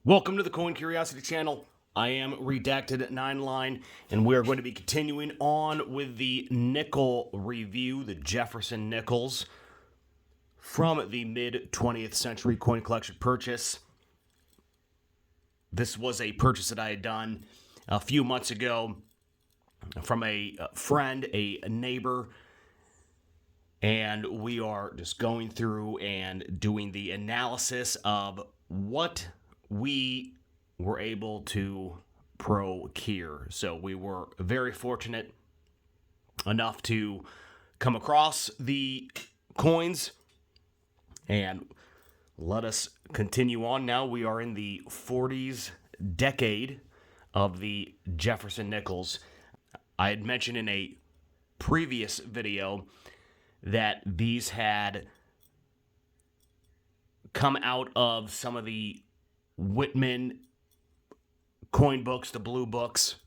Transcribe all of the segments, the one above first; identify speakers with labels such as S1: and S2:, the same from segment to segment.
S1: Welcome to the Coin Curiosity channel. I am Redacted9Line, and we are going to be continuing on with the nickel review, the Jefferson Nickels from the mid-20th century coin collection purchase. This was a purchase that I had done a few months ago from a friend, a neighbor, and we are just going through and doing the analysis of what we were able to procure. So we were very fortunate enough to come across the coins, and let us continue on now. We are in the 40s decade of the Jefferson Nickels. I had mentioned in a previous video that these had come out of some of the Whitman coin books, the blue books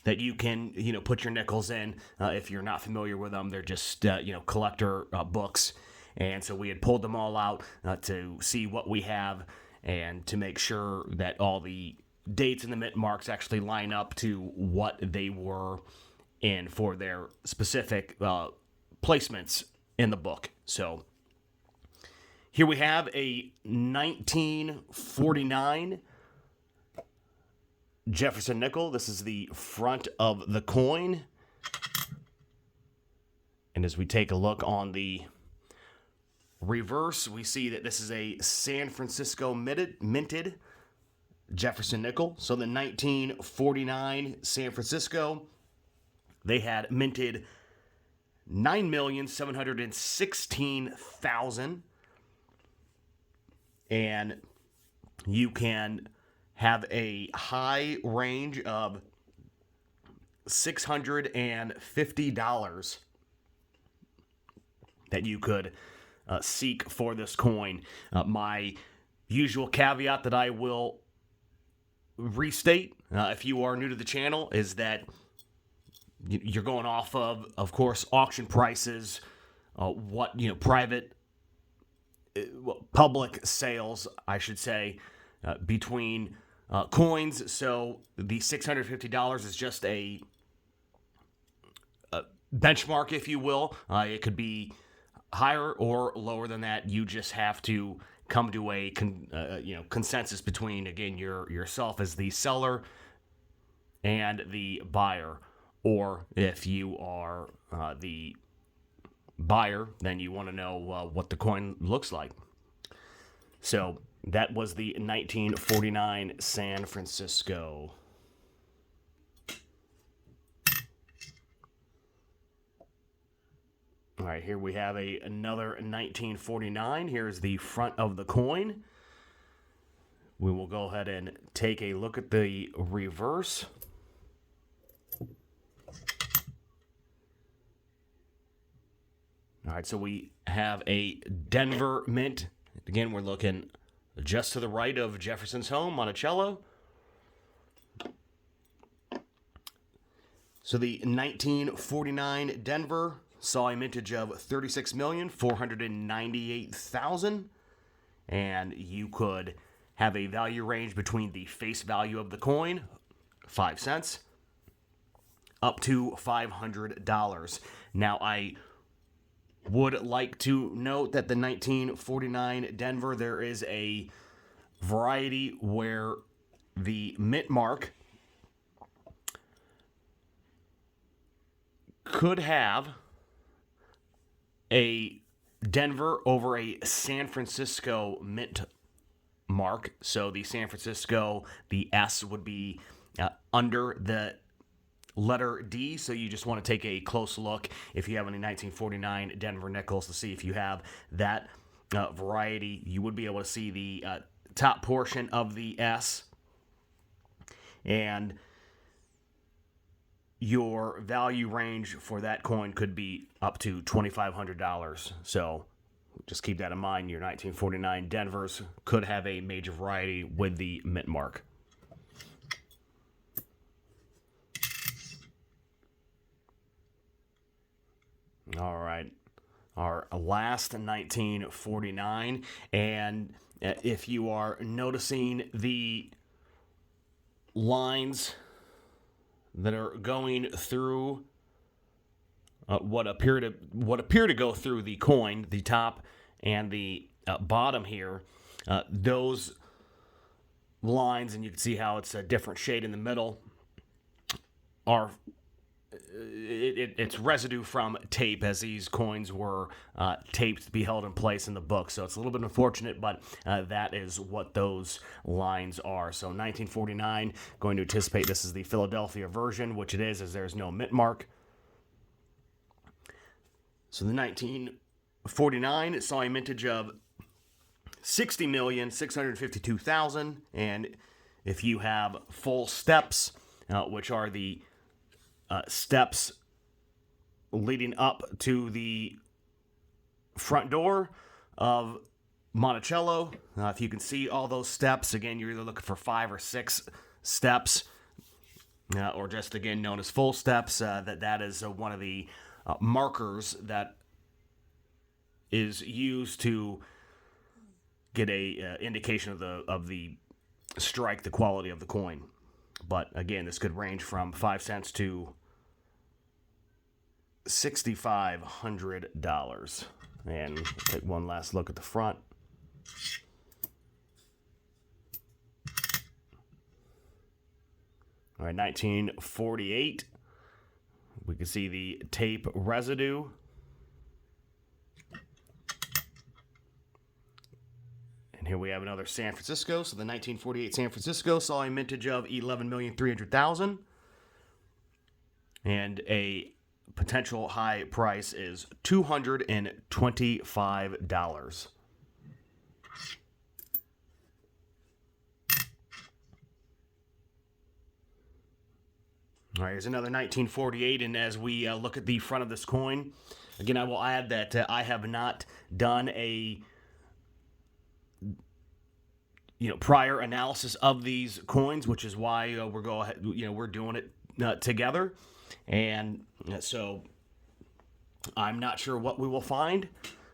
S1: that you can, put your nickels in. If you're not familiar with them, they're just, collector books. And so we had pulled them all out to see what we have and to make sure that all the dates and the mint marks actually line up to what they were in for their specific placements in the book. So here we have a 1949 Jefferson nickel. This is the front of the coin. And as we take a look on the reverse, we see that this is a San Francisco minted Jefferson nickel. So the 1949 San Francisco, they had minted 9,716,000. And you can have a high range of $650 that you could seek for this coin. My usual caveat that I will restate if you are new to the channel is that you're going off of course, auction prices, private, public sales, I should say, between coins. So the $650 is just a benchmark, if you will. It could be higher or lower than that. You just have to come to a consensus between, again, yourself as the seller and the buyer. Or if you are the buyer, then you want to know what the coin looks like. So that was the 1949 San Francisco. All right, here we have another 1949. Here's the front of the coin. We will go ahead and take a look at the reverse. All right, so we have a Denver mint. Again, we're looking just to the right of Jefferson's home, Monticello. So the 1949 Denver saw a mintage of 36,498,000, and you could have a value range between the face value of the coin, 5 cents, up to $500. Now, I would like to note that the 1949 Denver, there is a variety where the mint mark could have a Denver over a San Francisco mint mark. So the San Francisco, the S would be under the letter D, so you just want to take a close look if you have any 1949 Denver nickels to see if you have that variety. You would be able to see the top portion of the S, and your value range for that coin could be up to $2,500. So just keep that in mind. Your 1949 Denvers could have a major variety with the mint mark. All right. Our last 1949, and If you are noticing the lines that are going through what appear to go through the coin, the top and the bottom here, those lines, and you can see how it's a different shade in the middle, are it's residue from tape, as these coins were taped to be held in place in the book. So it's a little bit unfortunate, but that is what those lines are. So 1949, going to anticipate this is the Philadelphia version, which it is, as there's no mint mark. So the 1949 saw a mintage of 60,652,000, and if you have full steps, which are the steps leading up to the front door of Monticello, if you can see all those steps, again, you're either looking for 5 or 6 steps, or just, again, known as full steps. That is one of the markers that is used to get a indication of the strike, the quality of the coin. But again, this could range from 5 cents to $6,500. And we'll take one last look at the front. All right, 1948. We can see the tape residue. And here we have another San Francisco. So the 1948 San Francisco saw a mintage of 11,300,000. And a potential high price is $225. All right, here's another 1948, and as we look at the front of this coin, again, I will add that I have not done a prior analysis of these coins, which is why we're doing it together, and so I'm not sure what we will find,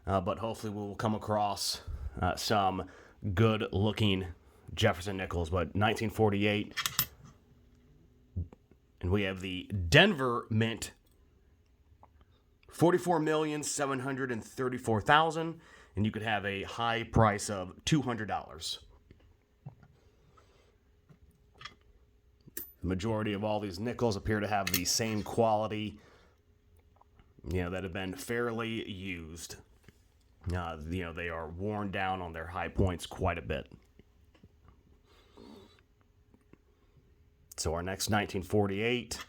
S1: but hopefully we will come across some good-looking Jefferson nickels. But 1948. And we have the Denver Mint, 44,734,000, and you could have a high price of $200. The majority of all these nickels appear to have the same quality, that have been fairly used. They are worn down on their high points quite a bit. So our next 1948,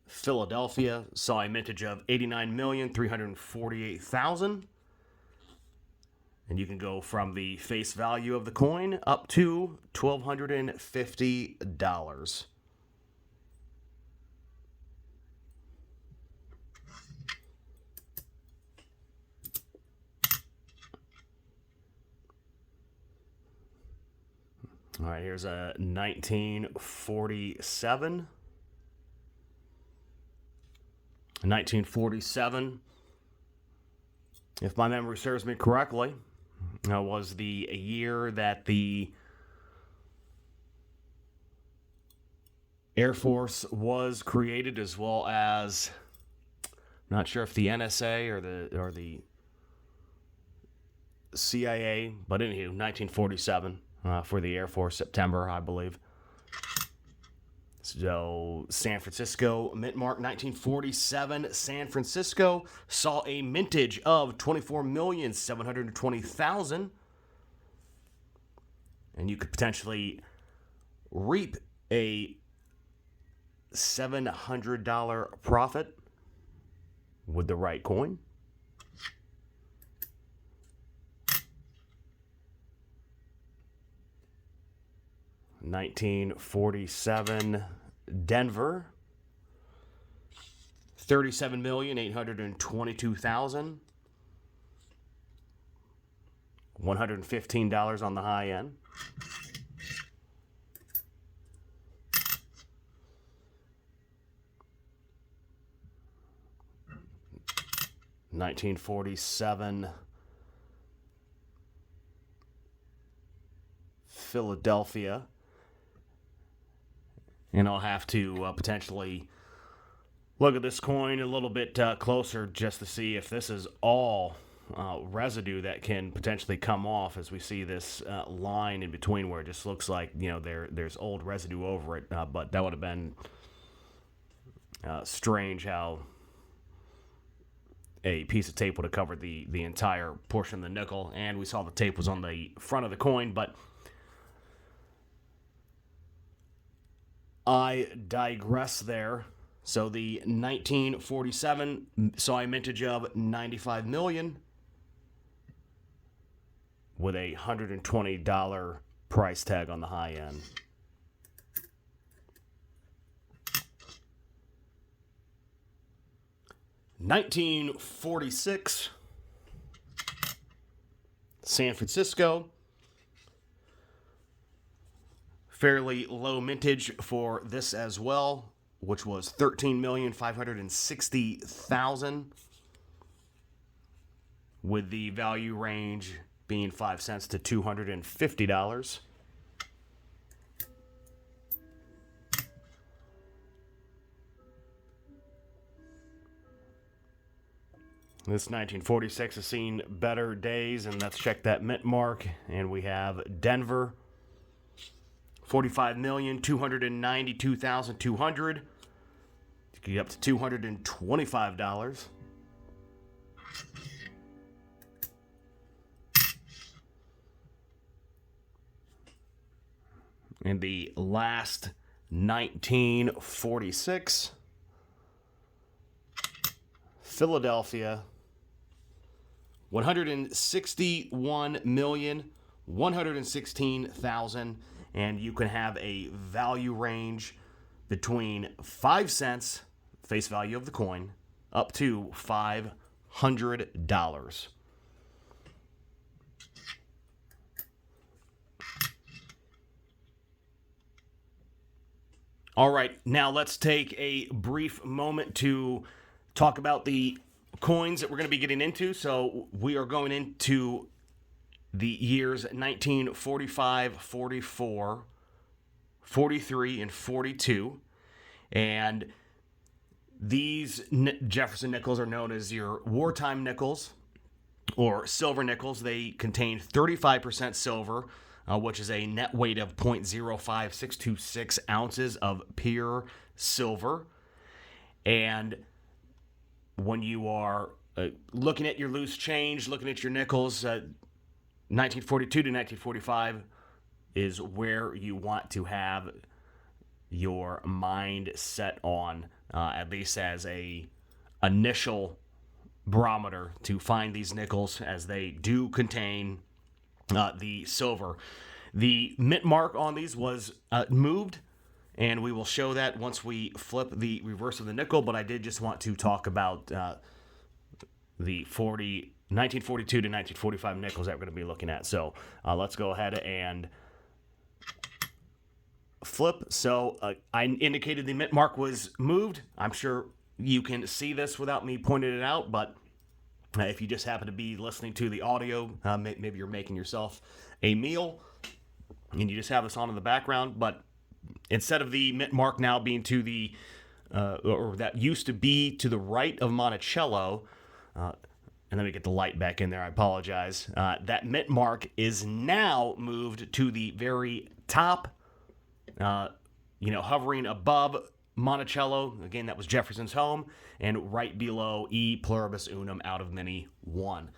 S1: Philadelphia saw a mintage of 89,348,000. And you can go from the face value of the coin up to $1,250. All right, here's a 1947. 1947, if my memory serves me correctly, was the year that the Air Force was created, as well as, I'm not sure if the NSA or the CIA, but anywho, 1947. For the Air Force, September, I believe. So, San Francisco mint mark, 1947. San Francisco saw a mintage of 24,720,000, and you could potentially reap a $700 profit with the right coin. 1947 Denver, 37,822,000, $115 on the high end. 1947 Philadelphia. And I'll have to potentially look at this coin a little bit closer just to see if this is all residue that can potentially come off, as we see this line in between where it just looks like, there's old residue over it. But that would have been strange how a piece of tape would have covered the entire portion of the nickel. And we saw the tape was on the front of the coin, but I digress there. So the 1947 saw a mintage of 95 million with a $120 price tag on the high end. $1946 San Francisco. Fairly low mintage for this as well, which was $13,560,000, with the value range being 5 cents to $250. This 1946 has seen better days, and let's check that mint mark. And we have Denver, $45,292,200. Get up to $225. And the last 1946 Philadelphia, $161,116,000, and you can have a value range between 5 cents, face value of the coin, up to $500. All right, now let's take a brief moment to talk about the coins that we're going to be getting into. So we are going into the years 1945, 44, 43, and 42. And these Jefferson nickels are known as your wartime nickels or silver nickels. They contain 35% silver, which is a net weight of 0.05626 ounces of pure silver. And when you are looking at your loose change, looking at your nickels, 1942 to 1945 is where you want to have your mind set on, at least as a initial barometer, to find these nickels, as they do contain the silver. The mint mark on these was moved, and we will show that once we flip the reverse of the nickel, but I did just want to talk about the 1942 to 1945 nickels that we're going to be looking at. So let's go ahead and flip. So I indicated the mint mark was moved. I'm sure you can see this without me pointing it out, but if you just happen to be listening to the audio, maybe you're making yourself a meal and you just have this on in the background, but instead of the mint mark now being to the, or that used to be to the right of Monticello, and let me get the light back in there, I apologize. That mint mark is now moved to the very top, hovering above Monticello. Again, that was Jefferson's home, and right below E Pluribus Unum out of many one.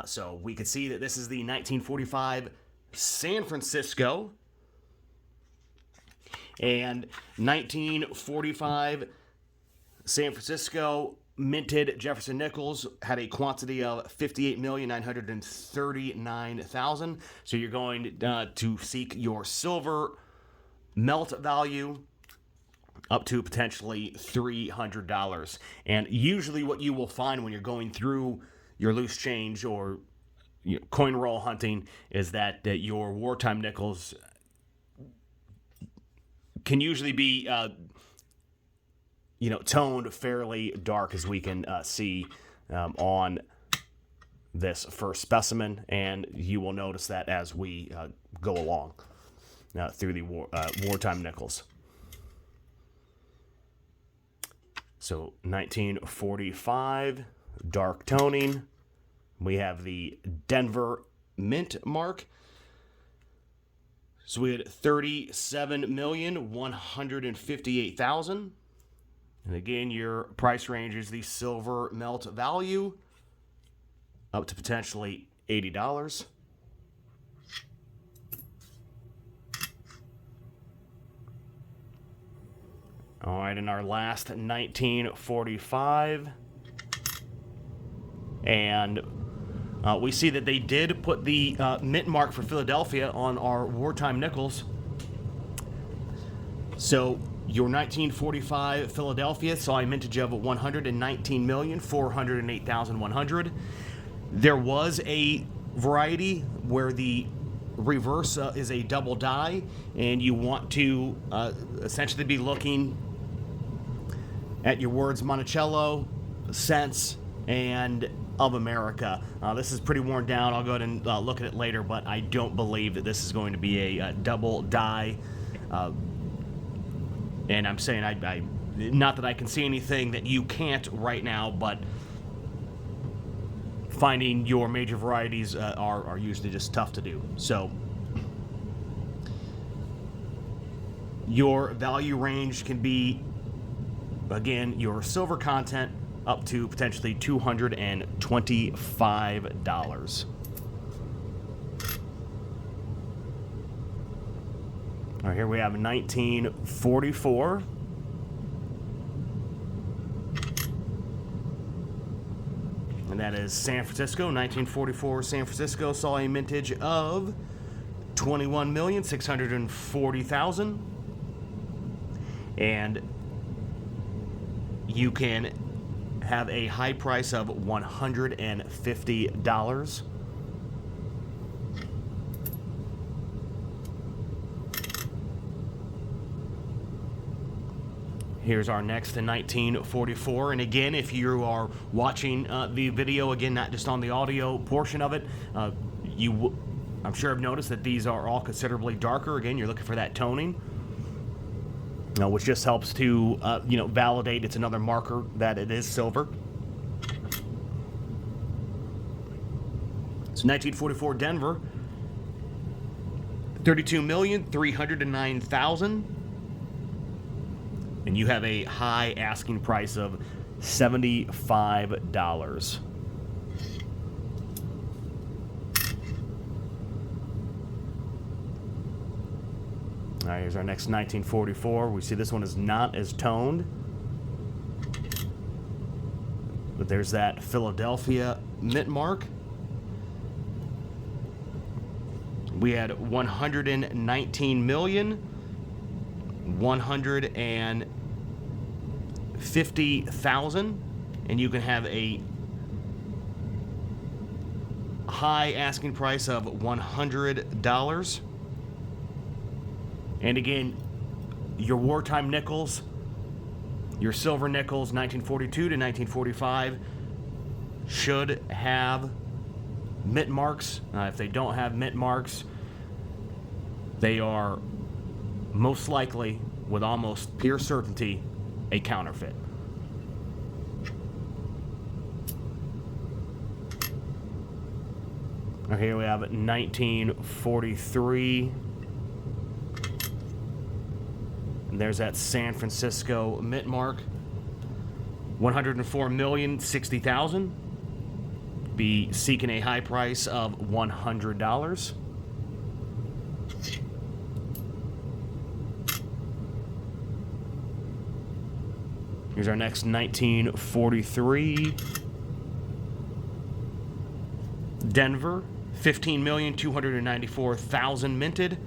S1: So we could see that this is the 1945 San Francisco, and 1945 San Francisco minted Jefferson nickels had a quantity of 58,939,000. So you're going to seek your silver melt value up to potentially $300. And usually what you will find when you're going through your loose change or coin roll hunting is that your wartime nickels can usually be toned fairly dark, as we can see on this first specimen, and you will notice that as we go along. through the wartime nickels. So 1945, dark toning. We have the Denver Mint mark. So we had 37,158,000. And again, your price range is the silver melt value up to potentially $80. All right, in our last 1945. And we see that they did put the mint mark for Philadelphia on our wartime nickels. So your 1945 Philadelphia saw a mintage of 119,408,100. There was a variety where the reverse is a double die, and you want to essentially be looking at your words Monticello, Cents, and of America. This is pretty worn down. I'll go ahead and look at it later, but I don't believe that this is going to be a double die. And I'm saying I not that I can see anything that you can't right now, but finding your major varieties are usually just tough to do. So your value range can be, again, your silver content up to potentially $225. All right, here we have 1944. And that is San Francisco. 1944 San Francisco saw a mintage of 21,640,000. And you can have a high price of $150. Here's our next in 1944. And again, if you are watching the video, again, not just on the audio portion of it, I'm sure have noticed that these are all considerably darker. Again, you're looking for that toning, which just helps to, validate it's another marker that it is silver. So 1944 Denver, 32,309,000. And you have a high asking price of $75. All right, here's our next 1944. We see this one is not as toned. But there's that Philadelphia mint mark. We had 119,150,000, and you can have a high asking price of $100. And again, your wartime nickels, your silver nickels, 1942 to 1945, should have mint marks. If they don't have mint marks, they are most likely, with almost pure certainty, a counterfeit. Here we have 1943. And there's that San Francisco mint mark. 104,060,000. Be seeking a high price of $100. Here's our next 1943 Denver, 15,294,000 minted.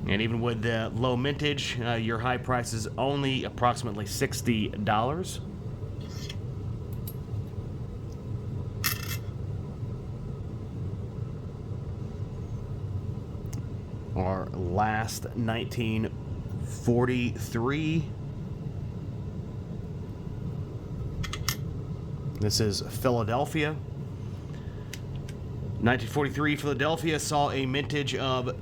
S1: And even with the low mintage, your high price is only approximately $60. Our last 1943. This is Philadelphia. 1943 Philadelphia saw a mintage of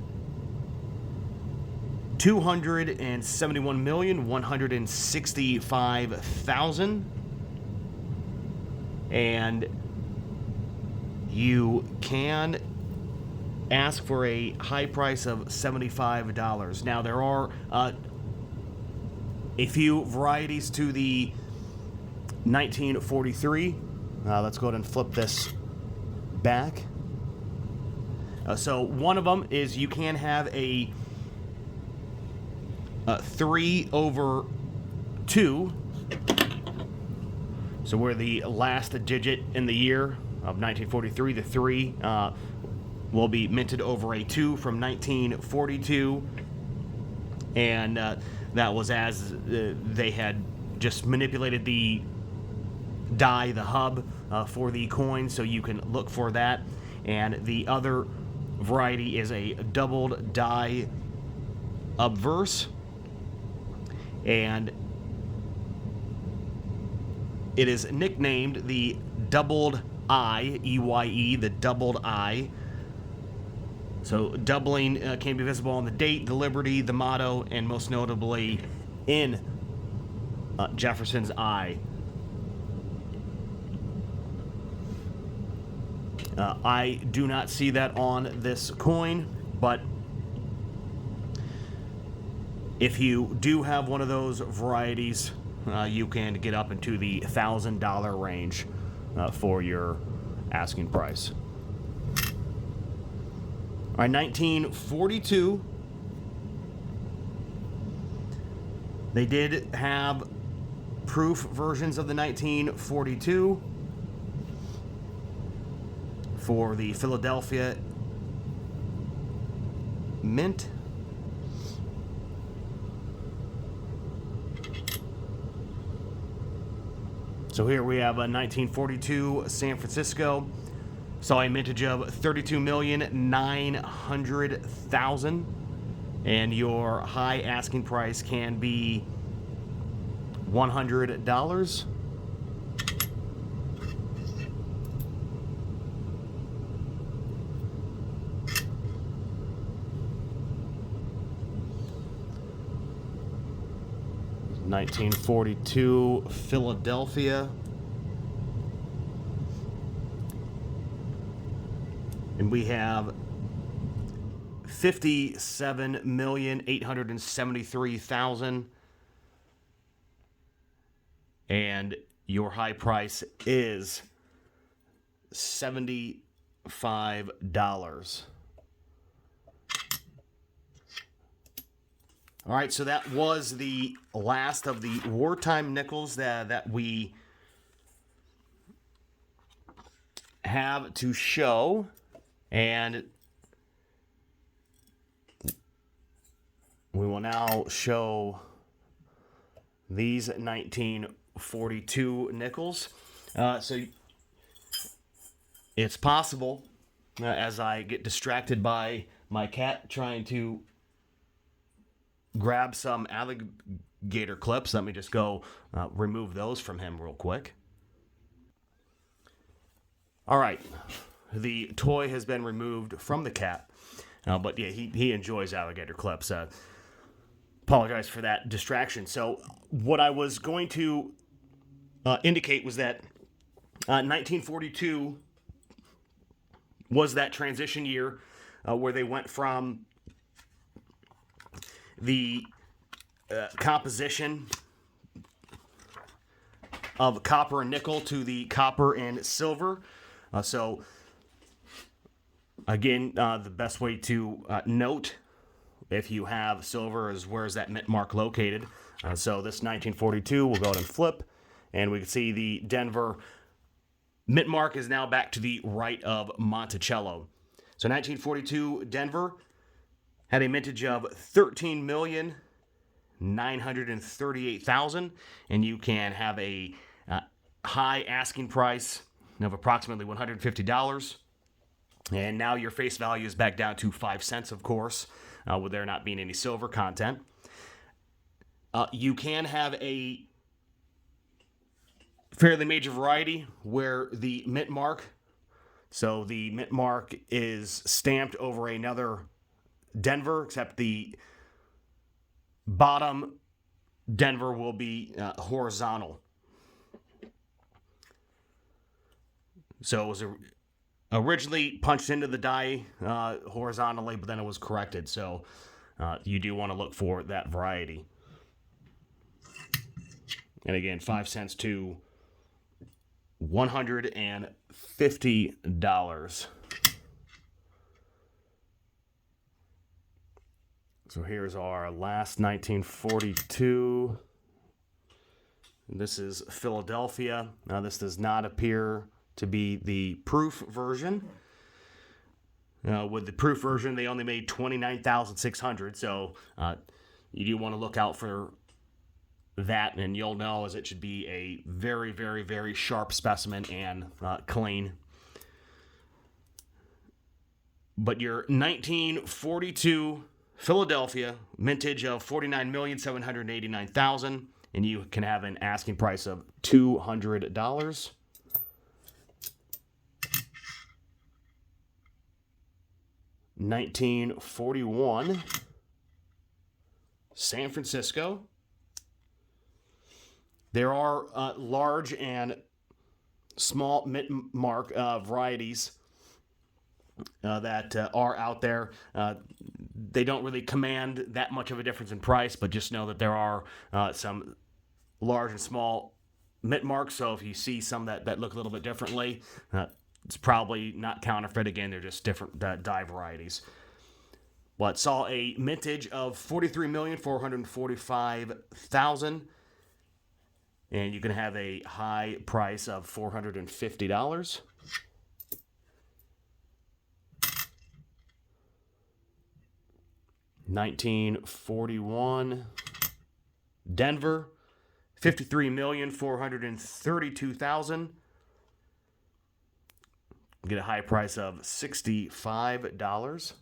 S1: $271,165,000. And you can ask for a high price of $75. Now, there are a few varieties to the 1943. Let's go ahead and flip this back. So one of them is you can have a 3/2. So where the last digit in the year of 1943, the 3, will be minted over a 2 from 1942. And that was as they had just manipulated the die, the hub, for the coin, so you can look for that. And the other variety is a doubled die obverse, and it is nicknamed the doubled I, EYE, the doubled I. So doubling can be visible on the date, the liberty, the motto, and most notably in Jefferson's eye. I do not see that on this coin, but if you do have one of those varieties, you can get up into the $1,000 range for your asking price. All right, 1942. They did have proof versions of the 1942 for the Philadelphia Mint. So here we have a 1942 San Francisco. Saw a mintage of $32,900,000, and your high asking price can be $100. $1942 Philadelphia. And we have $57,873,000. And your high price is $75. All right, so that was the last of the wartime nickels that we have to show. And we will now show these 1942 nickels. So it's possible, as I get distracted by my cat trying to grab some alligator clips. Let me just go remove those from him real quick. All right. The toy has been removed from the cat. But yeah, he enjoys alligator clips. Apologize for that distraction. So what I was going to indicate was that 1942 was that transition year where they went from the composition of copper and nickel to the copper and silver. So again, the best way to note if you have silver is where is that mint mark located. So this 1942, we'll go ahead and flip, and we can see the Denver mint mark is now back to the right of Monticello. So 1942 Denver had a mintage of $13,938,000, and you can have a high asking price of approximately $150. And now your face value is back down to 5 cents, of course, with there not being any silver content. You can have a fairly major variety where the mint mark, so the mint mark is stamped over another Denver, except the bottom Denver will be horizontal. So it was originally punched into the die horizontally, but then it was corrected. So you do want to look for that variety. And again, 5 cents to $150. So here's our last 1942. This is Philadelphia. Now, this does not appear to be the proof version. With the proof version, they only made 29,600. So you do want to look out for that, and you'll know as it should be a very, very, very sharp specimen and clean. But your 1942 Philadelphia, mintage of 49,789,000, and you can have an asking price of $200. $1941 San Francisco. There are large and small mint-mark varieties that are out there. They don't really command that much of a difference in price, but just know that there are some large and small mint marks. So if you see some that look a little bit differently, it's probably not counterfeit. Again, they're just different dye varieties. But saw a mintage of 43,445,000. And you can have a high price of $450. $1941 Denver, 53,432,000. Get a high price of $65.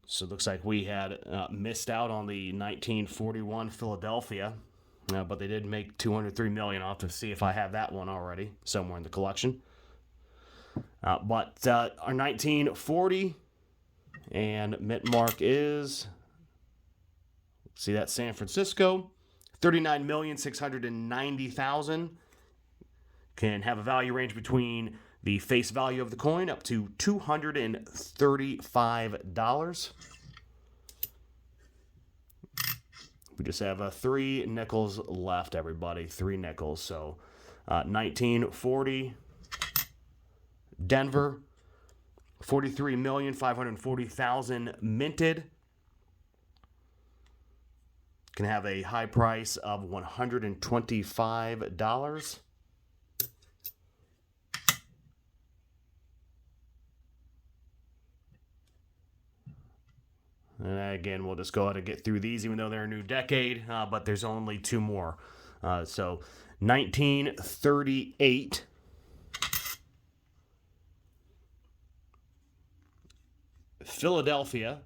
S1: So it looks like we had missed out on the 1941 Philadelphia, but they did make $203 million. I'll have to see if I have that one already somewhere in the collection. But our 1940 and mint mark is, see that San Francisco, 39,690,000. Can have a value range between the face value of the coin up to $235. We just have 3 nickels left, everybody. 3 nickels. So 1940 Denver, 43,540,000 minted. Can have a high price of $125. And again, we'll just go ahead and get through these, even though they're a new decade, but there's only 2 more. So 1938 Philadelphia,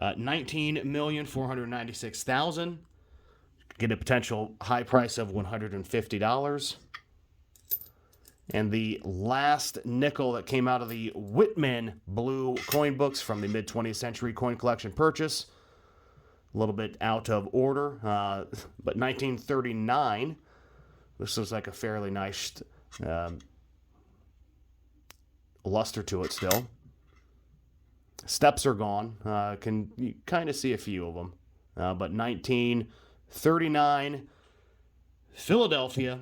S1: 19,496,000. Get a potential high price of $150. And the last nickel that came out of the Whitman Blue coin books from the mid-20th century coin collection purchase. A little bit out of order, but 1939. This looks like a fairly nice luster to it still. Steps are gone. Can you kind of see a few of them. But 1939 Philadelphia.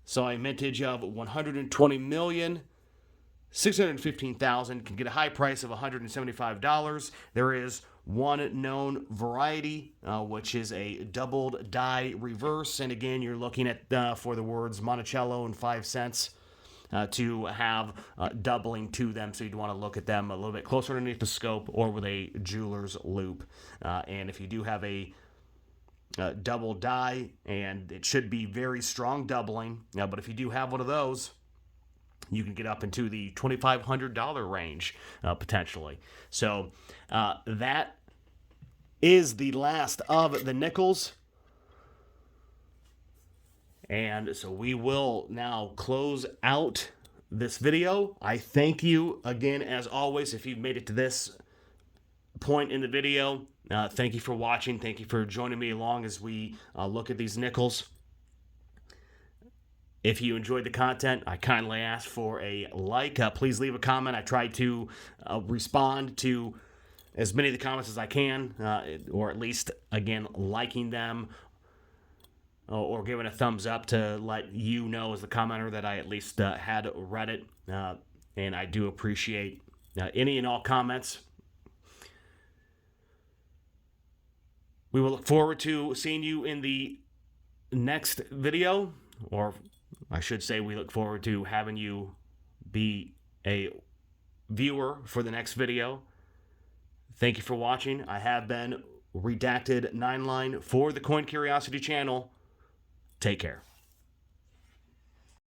S1: So a mintage of 120,615,000 can get a high price of $175. There is one known variety, which is a doubled die reverse. And again, you're looking at for the words Monticello and 5 cents to have doubling to them. So you'd want to look at them a little bit closer underneath the scope or with a jeweler's loop. And if you do have a double die, and it should be very strong doubling. But if you do have one of those, you can get up into the $2,500 range potentially. So that is the last of the nickels. And so we will now close out this video. I thank you again, as always, if you've made it to this point in the video. Thank you for watching. Thank you for joining me along as we look at these nickels. If you enjoyed the content, I kindly ask for a like. Please leave a comment. I try to respond to as many of the comments as I can, or at least, again, liking them or giving a thumbs up to let you know as the commenter that I at least had read it. And I do appreciate any and all comments. We will look forward to seeing you in the next video, or I should say we look forward to having you be a viewer for the next video. Thank you for watching. I have been Redacted 9line for the Coin Curiosity channel. Take care.